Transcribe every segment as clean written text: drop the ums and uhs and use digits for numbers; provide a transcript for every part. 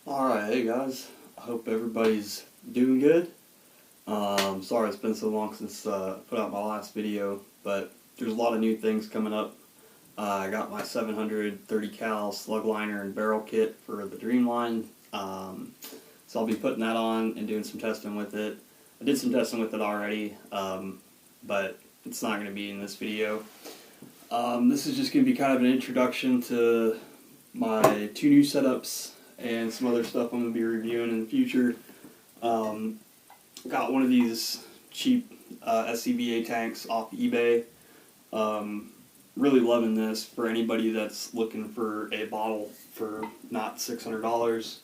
Alright, hey guys. I hope everybody's doing good. Sorry it's been so long since I put out my last video, but there's a lot of new things coming up. I got my 730 cal slug liner and barrel kit for the Dreamline, so I'll be putting that on and doing some testing with it. I did some testing with it already, but it's not going to be in this video. This is just going to be kind of an introduction to my two new setups and some other stuff I'm going to be reviewing in the future. Got one of these cheap SCBA tanks off eBay. Really loving this for anybody that's looking for a bottle for not $600.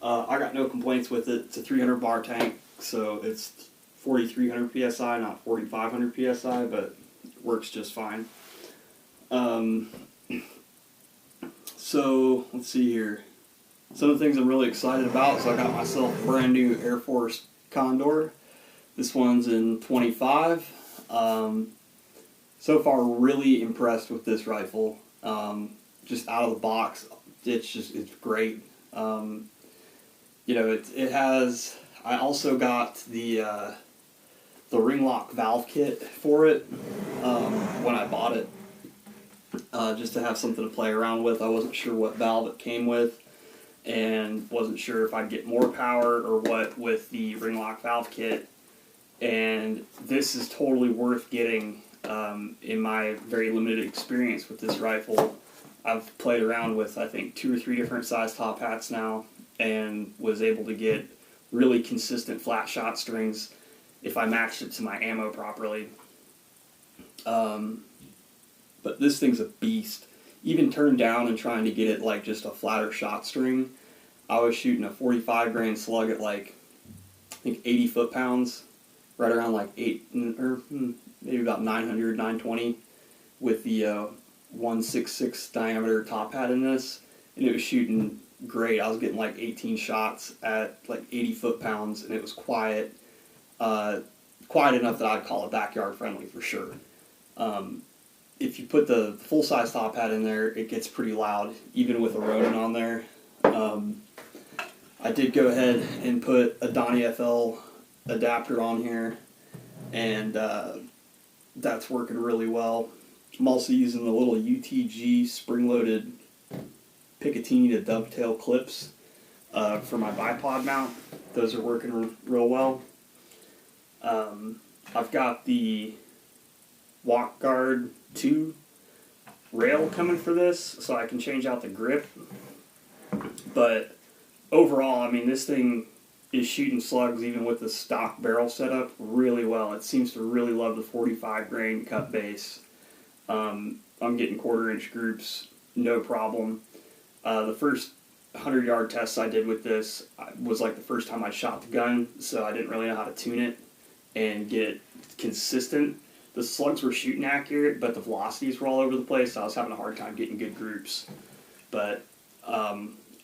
I got no complaints with it. It's a 300 bar tank, so it's 4,300 psi, not 4,500 psi, but it works just fine. So let's see here. Some of the things I'm really excited about, so I got myself a brand new Air Force Condor. This one's in 25. So far, really impressed with this rifle. Just out of the box, it's great. It has. I also got the ring lock valve kit for it when I bought it, just to have something to play around with. I wasn't sure what valve it came with, and wasn't sure if I'd get more power or what with the ring lock valve kit. And this is totally worth getting. In my very limited experience with this rifle, I've played around with I think 2 or 3 different size top hats now, and was able to get really consistent flat shot strings if I matched it to my ammo properly. But this thing's a beast. Even turned down and trying to get it like just a flatter shot string, I was shooting a 45 grain slug at like I think 80 foot-pounds, right around like 8 or maybe about 900, 920 with the 166 diameter top hat in this, and it was shooting great. I was getting like 18 shots at like 80 foot-pounds, and it was quiet, quiet enough that I'd call it backyard friendly for sure. If you put the full-size top hat in there, it gets pretty loud, even with a Ronin on there. I did go ahead and put a Donnie FL adapter on here, and that's working really well. I'm also using the little UTG spring-loaded Picatinny to dovetail clips for my bipod mount. Those are working real well. I've got the Walk Guard 2 rail coming for this, so I can change out the grip. But overall, I mean, this thing is shooting slugs even with the stock barrel setup really well. It seems to really love the 45 grain cut base. I'm getting 1/4 inch groups, no problem. The first 100-yard tests I did with this was like the first time I shot the gun, so I didn't really know how to tune it and get it consistent. The slugs were shooting accurate, but the velocities were all over the place, so I was having a hard time getting good groups. But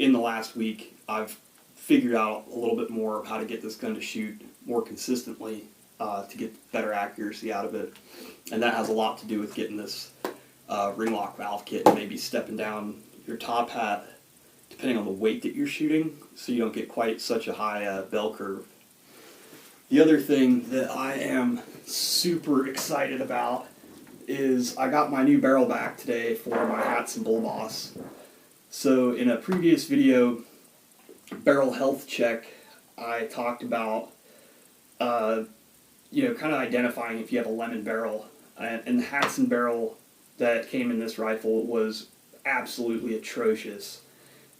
in the last week, I've figured out a little bit more of how to get this gun to shoot more consistently to get better accuracy out of it. And that has a lot to do with getting this ring lock valve kit and maybe stepping down your top hat depending on the weight that you're shooting, so you don't get quite such a high bell curve. The other thing that I am super excited about is I got my new barrel back today for my hatsan bullboss. So in a previous video, barrel health check, I talked about kind of identifying if you have a lemon barrel, and the hatsan barrel that came in this rifle was absolutely atrocious,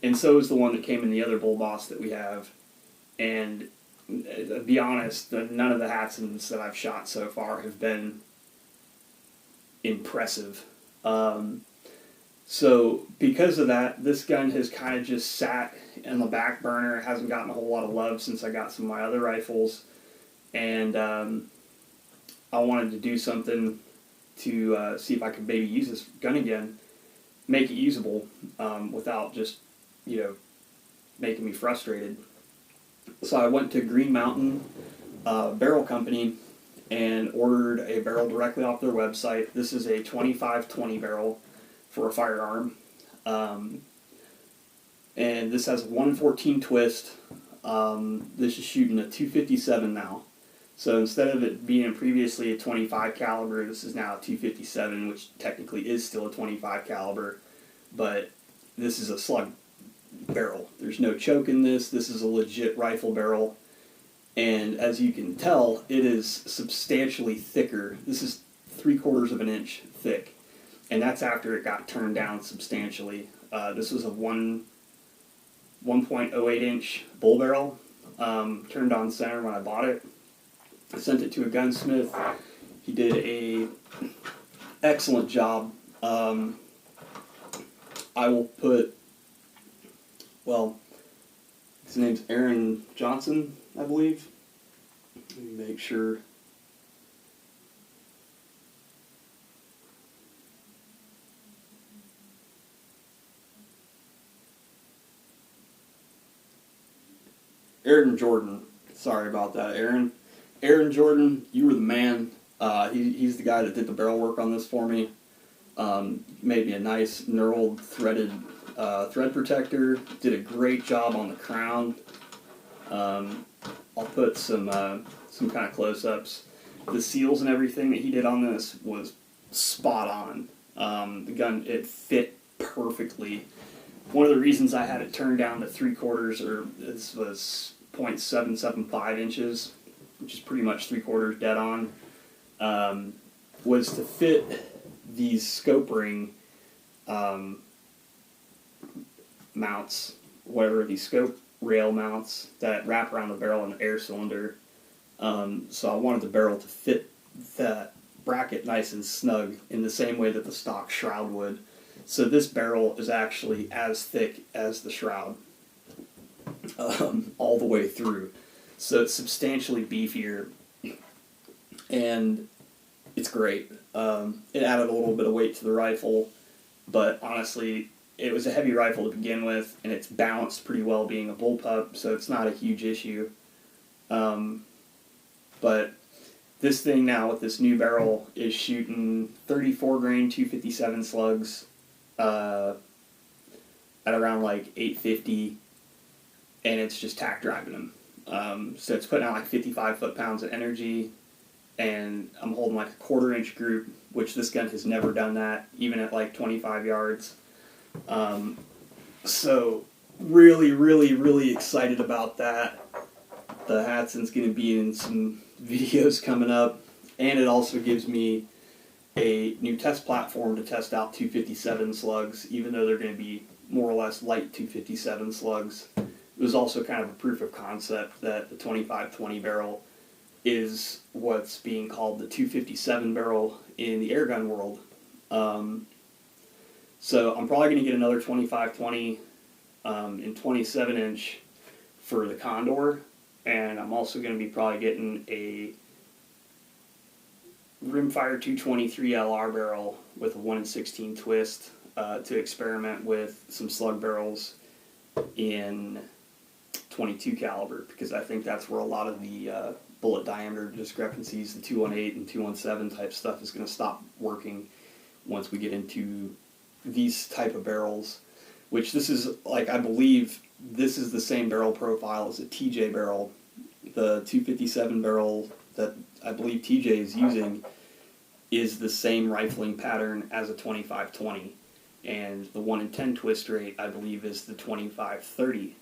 and so is the one that came in the other bullboss that we have. And to be honest, none of the hatsans that I've shot so far have been impressive. So because of that, this gun has kind of just sat in the back burner. It hasn't gotten a whole lot of love since I got some of my other rifles, and I wanted to do something to see if I could maybe use this gun again, make it usable without just making me frustrated. So I went to Green Mountain Barrel Company and ordered a barrel directly off their website. This is a 25-20 barrel for a firearm. and this has a 114 twist. This is shooting a 257 now. So instead of it being previously a 25 caliber, this is now a 257, which technically is still a 25 caliber, but this is a slug barrel. There's no choke in this. This is a legit rifle barrel, and as you can tell, it is substantially thicker. This is 3/4 of an inch thick, and that's after it got turned down substantially. This was a 1.08 inch bull barrel, turned on center when I bought it. I sent it to a gunsmith. He did a excellent job. I will put, well, his name's Aaron Johnson, I believe. Let me make sure. Aaron Jordan. Sorry about that, Aaron. Aaron Jordan, you were the man. He's the guy that did the barrel work on this for me. Made me a nice knurled threaded thread protector. Did a great job on the crown. I'll put some kind of close-ups. The seals and everything that he did on this was spot on. The gun, it fit perfectly. One of the reasons I had it turned down to 3/4, or this was 0.775 inches, which is pretty much 3/4 dead on, was to fit these scope ring mounts, whatever, these scope rail mounts that wrap around the barrel and the air cylinder. So I wanted the barrel to fit that bracket nice and snug in the same way that the stock shroud would. So this barrel is actually as thick as the shroud, all the way through. So it's substantially beefier, and it's great. It added a little bit of weight to the rifle, but honestly, it was a heavy rifle to begin with, and it's balanced pretty well being a bullpup, so it's not a huge issue. But this thing now with this new barrel is shooting 34 grain 257 slugs at around like 850, and it's just tack driving them. So it's putting out like 55 foot-pounds of energy, and I'm holding like a 1/4 inch group, which this gun has never done that, even at like 25 yards. So really, really, really excited about that. The Hatsan's going to be in some videos coming up, and it also gives me a new test platform to test out 257 slugs, even though they're going to be more or less light 257 slugs. It was also kind of a proof of concept that the 25-20 barrel is what's being called the 257 barrel in the airgun world. So I'm probably going to get another 25-20 in 27 inch for the Condor, and I'm also going to be probably getting a rimfire 223 LR barrel with a 1/16 twist to experiment with some slug barrels in 22 caliber, because I think that's where a lot of the bullet diameter discrepancies, the 218 and 217 type stuff, is going to stop working once we get into these type of barrels, which this is, like, I believe this is the same barrel profile as a TJ barrel. The 257 barrel that I believe TJ is using is the same rifling pattern as a 25-20, and the 1-in-10 twist rate, I believe, is the 25-30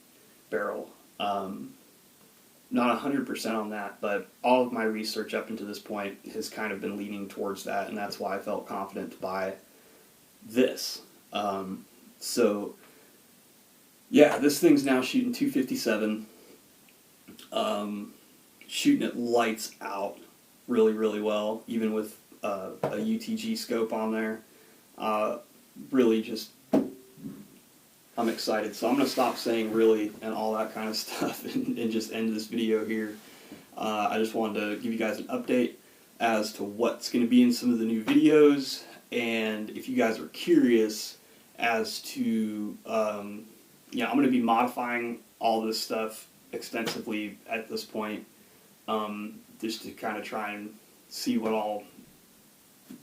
barrel. Not 100% on that, but all of my research up until this point has kind of been leaning towards that, and that's why I felt confident to buy this. So yeah, this thing's now shooting 257, shooting it lights out really, really well, even with a UTG scope on there. Really just, I'm excited. So I'm going to stop saying really and all that kind of stuff and just end this video here. I just wanted to give you guys an update as to what's going to be in some of the new videos, and if you guys are curious as to, yeah, I'm going to be modifying all this stuff extensively at this point, just to kind of try and see what all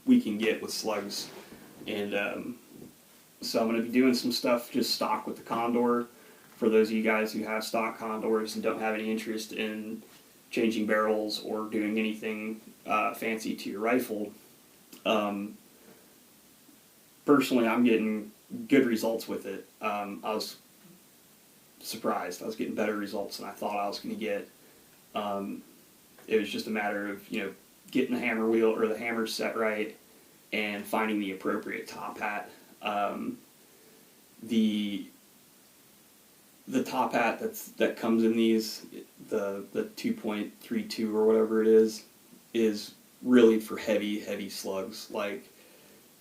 we can get with slugs. And so I'm going to be doing some stuff just stock with the Condor. for those of you guys who have stock condors and don't have any interest in changing barrels or doing anything fancy to your rifle, personally, I'm getting good results with it. I was surprised. I was getting better results than I thought I was going to get. It was just a matter of, getting the hammer wheel or the hammer set right and finding the appropriate top hat. The top hat that comes in these, the 2.32 or whatever it is really for heavy slugs. Like,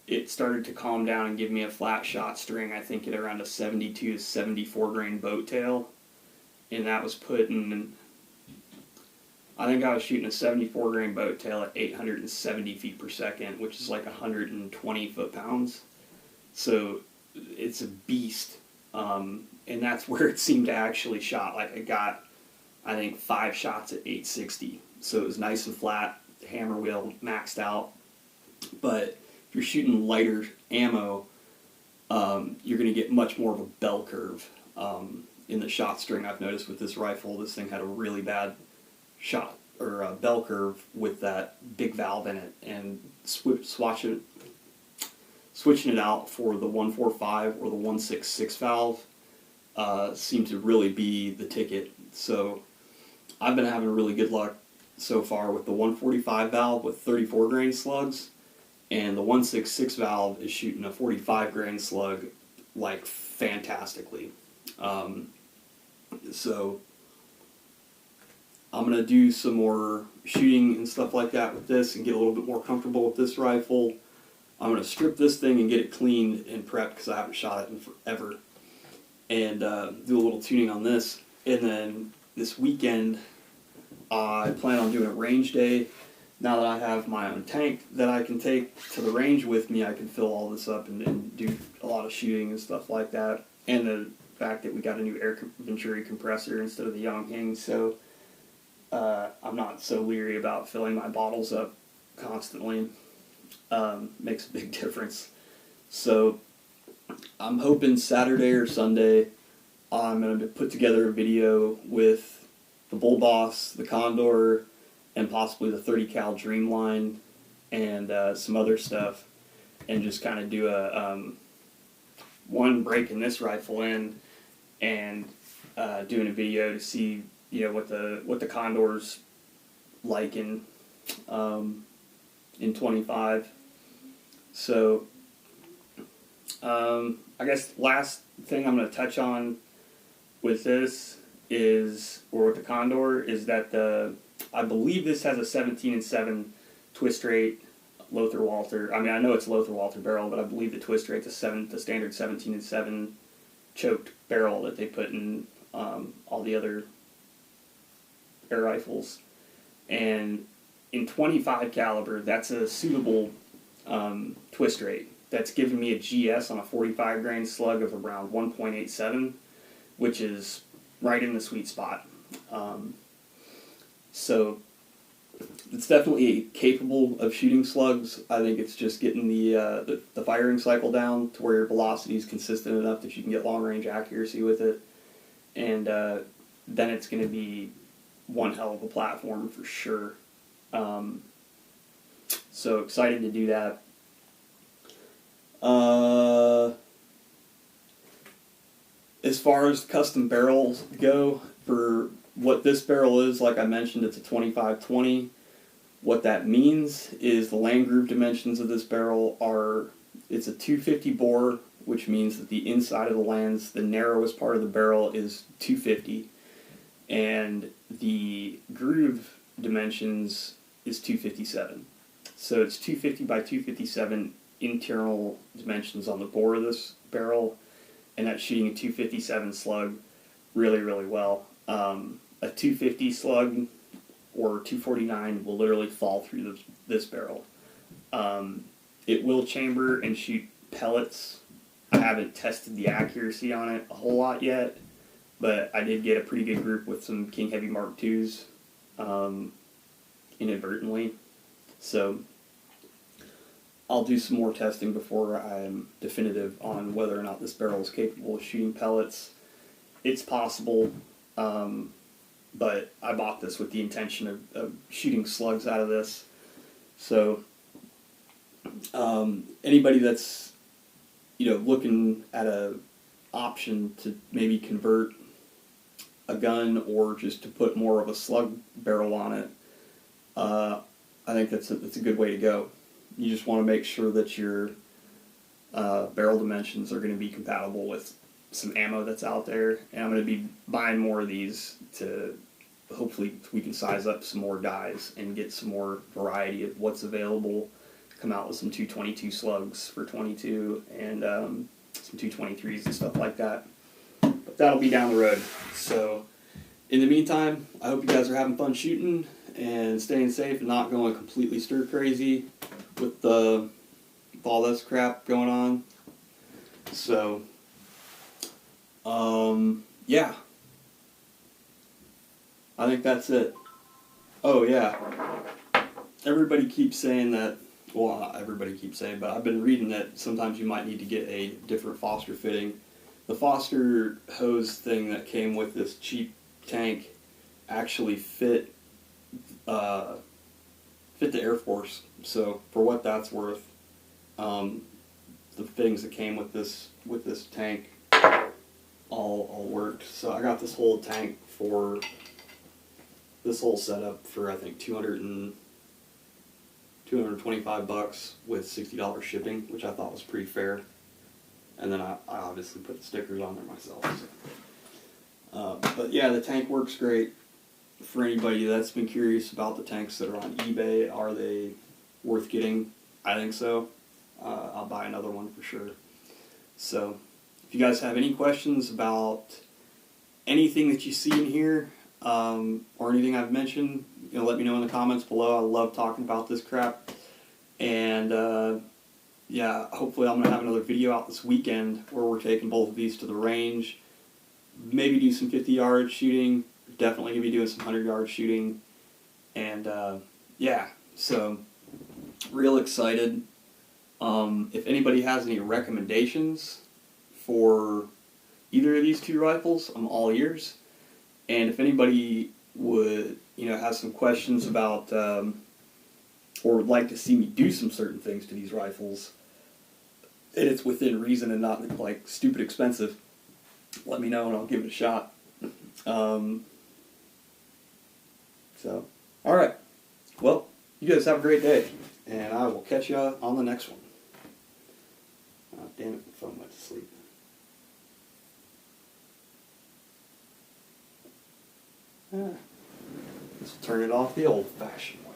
it started to calm down and give me a flat shot string, I think at around a 72 to 74 grain boat tail. And that was putting, I think I was shooting a 74 grain boat tail at 870 feet per second, which is like 120 foot-pounds. So it's a beast. And that's where it seemed to actually shot. Like, I got, I think, 5 shots at 860. So it was nice and flat, hammer wheel maxed out. But if you're shooting lighter ammo, you're going to get much more of a bell curve in the shot string. I've noticed with this rifle, this thing had a really bad shot or bell curve with that big valve in it, and switching it out for the 145 or the 166 valve seemed to really be the ticket. So I've been having really good luck so far with the 145 valve with 34 grain slugs. And the 166 valve is shooting a 45 grain slug, like, fantastically. So I'm going to do some more shooting and stuff like that with this and get a little bit more comfortable with this rifle. I'm going to strip this thing and get it cleaned and prepped because I haven't shot it in forever. And do a little tuning on this. And then this weekend, I plan on doing a range day. Now that I have my own tank that I can take to the range with me, I can fill all this up and do a lot of shooting and stuff like that. And the fact that we got a new air venturi compressor instead of the Yongheng, so I'm not so leery about filling my bottles up constantly. Makes a big difference. So I'm hoping Saturday or Sunday I'm going to put together a video with the bullboss, the condor, and possibly the 30 cal Dreamline and some other stuff, and just kind of do a one breaking this rifle in and doing a video to see what the condor's like in 25. So I guess last thing I'm going to touch on with this or with the condor is that I believe this has a 17-7 twist rate, Lothar Walther. I mean, I know it's a Lothar Walther barrel, but I believe the twist rate's the standard 17-7 choked barrel that they put in all the other air rifles. And in 25 caliber, that's a suitable twist rate. That's giving me a GS on a 45 grain slug of around 1.87, which is right in the sweet spot. So it's definitely capable of shooting slugs. I think it's just getting the firing cycle down to where your velocity is consistent enough that you can get long range accuracy with it, and then it's going to be one hell of a platform for sure. So excited to do that. As far as custom barrels go, for what this barrel is, like I mentioned, it's a 25-20. What that means is the land groove dimensions of this barrel it's a 250 bore, which means that the inside of the lands, the narrowest part of the barrel is 250, and the groove dimensions is 257. So it's 250 by 257 internal dimensions on the bore of this barrel, and that's shooting a 257 slug really, really well. A 250 slug or 249 will literally fall through this barrel. It will chamber and shoot pellets. I haven't tested the accuracy on it a whole lot yet, but I did get a pretty good group with some King Heavy Mark IIs inadvertently. So I'll do some more testing before I'm definitive on whether or not this barrel is capable of shooting pellets. it's possible, but I bought this with the intention of shooting slugs out of this. So anybody that's, you know, looking at a option to maybe convert a gun or just to put more of a slug barrel on it, I think that's a good way to go. You just want to make sure that your barrel dimensions are going to be compatible with some ammo that's out there, and I'm going to be buying more of these to hopefully we can size up some more dies and get some more variety of what's available. Come out with some 222 slugs for 22 and some 223s and stuff like that. But that'll be down the road. So in the meantime, I hope you guys are having fun shooting and staying safe and not going completely stir crazy with all this crap going on. So yeah, I think that's it. Oh yeah, everybody keeps saying that, well, not everybody keeps saying, but I've been reading that sometimes you might need to get a different Foster fitting. The Foster hose thing that came with this cheap tank actually fit the Air Force. So for what that's worth, the fittings that came with this tank all worked. So I got this whole tank for this whole setup for I think $225 with $60 shipping, which I thought was pretty fair. And then I obviously put the stickers on there myself. So. But yeah, the tank works great. For anybody that's been curious about the tanks that are on eBay, are they worth getting? I think so. I'll buy another one for sure. So if you guys have any questions about anything that you see in here, or anything I've mentioned, you know, let me know in the comments below. I love talking about this crap. And yeah, hopefully I'm going to have another video out this weekend where we're taking both of these to the range. Maybe do some 50-yard shooting. Definitely going to be doing some 100-yard shooting. And yeah, so real excited. If anybody has any recommendations for either of these two rifles, I'm all ears. And if anybody would, you know, have some questions about or would like to see me do some certain things to these rifles, and it's within reason and not like stupid expensive, let me know and I'll give it a shot. So, alright. Well, you guys have a great day, and I will catch you on the next one. Oh, damn it, the phone went to sleep. Let's turn it off the old-fashioned way.